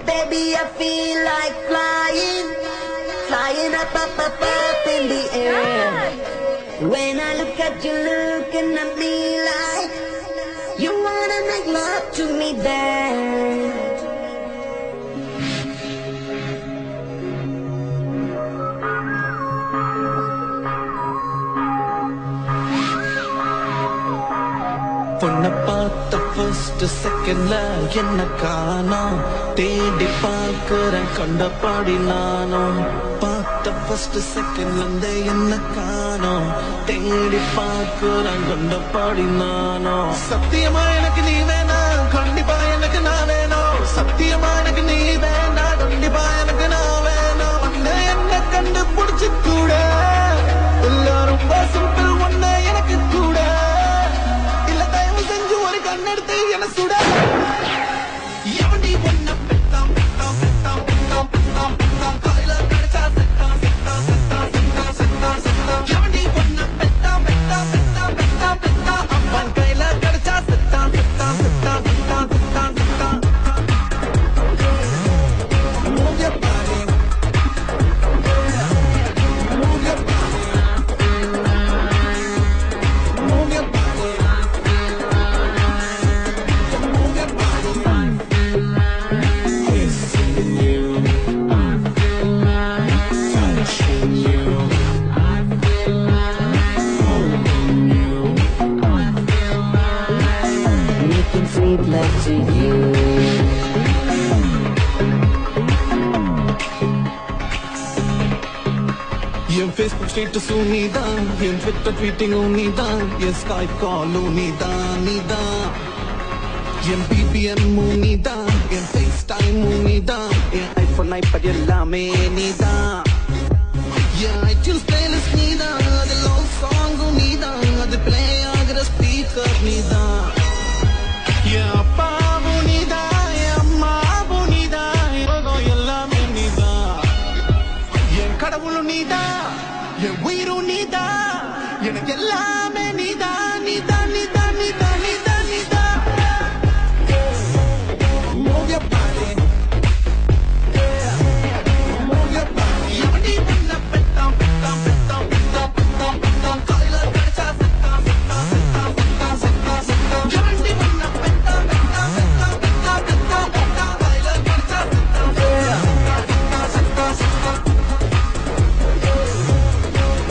baby, I feel like flying, flying up in the air. When I look at you looking at me like you wanna make love to me there. பொண்ண பார்த்த first செகண்ட்ல என்ன காணோம், தேடி பார்க்கிறேன் கண்டபாடி நானும். பார்த்த ஃபர்ஸ்ட் செகண்ட்ல இருந்து என்ன காணோம், தேடி பார்க்கிறேன் கண்டபாடி நானும். சத்தியமா எனக்கு நீ வேணாம், கண்டிப்பா எனக்கு நான் வேணும். சத்தியமா எனக்கு நீ வேணாம், கண்டிப்பா எனக்கு நான் வேணும். அண்ணே என்ன கண்டுபிடிச்சு கூட எல்லாரும் சிம்பிள் ஒண்ணு எனக்கு கூட கண்ணெடுத்து என்ன சுட எவண்டி ஒன்ன பெத்தாம் பெத்தாம் பெத்தாம் பெத்தாம் பெத்தாம் பெத்தாம் காலையில கிடைச்சா செத்தாம் செத்தாம் செத்தாம் செத்தாம் செத்தாம் செத்தாம் எவண்டி ஒன்ன பெத்தாம் பெத்தாம் பெத்தாம் பெத்தாம் பெத்தாம் அவன் கையில கிடைச்சா செத்தாம் செத்தாம் செத்தாம் செத்தாம் செத்தாம் செத்தாம். Move your body, move your body, move your body. Sweet love to you. N Facebook status நீதான், என் Twitter tweeting நீதான், என் Skype call நீதான் நீதான், என் BBM நீதான், என் FaceTime நீதான், என் iPhone iPad எல்லாமே நீதான். என் iTunes playlist நீதான், அது love song நீதான், அது play ஆகிற speaker நீதான். என் அப்பாவும் நீதான், என் அம்மாவும் நீதான், எல்லாமே நீதான். என் கடவுளும் நீதான், என் உயிரும் நீதான், எனக்கு எல்லாமே நீதான் நீதான் நீதான் நீதான் நீதான் நீதான். Move your body, move your body. எவண்டி ஒன்ன பெத்தாம் பெத்தாம் பெத்தாம் பெத்தாம் பெத்தாம் பெத்தாம் காலையில கிடைச்சா செத்தாம் செத்தாம் செத்தாம் செத்தாம் செத்தாம் செத்தாம். எவண்டி ஒன்ன பெத்தாம் பெத்தாம் பெத்தாம் பெத்தாம் பெத்தாம் பெத்தாம் காலையில கிடைச்சா செத்தாம் செத்தாம் செத்தாம் செத்தாம் செத்தாம்.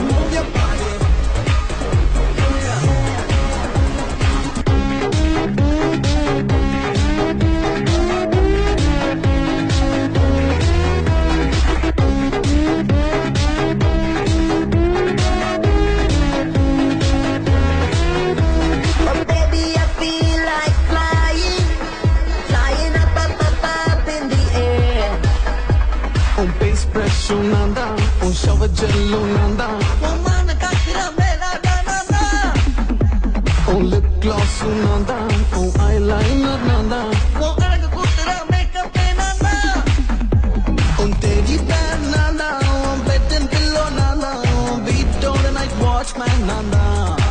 Move your body. Oh baby, I feel like flying, flying up in the air. உன் பேஸ் பிரஷும் நான் தான், உன் ஷவர் ஜெல்லும் நான் தான், உமான காக்கிற மேலாடானா, உன் லிப் கிளாஸும் நான் தான், உன் ஐலைனர் நான் தான், உன் அழகு கூட்டுற மேக்கப் நானா, உன் தேடி பேர் நான் தான், உன் பெட் அண்ட் பில்லோ நான் தான், உன் வீட்டோட நைட் வாட்ச்மேன் நான் தான்.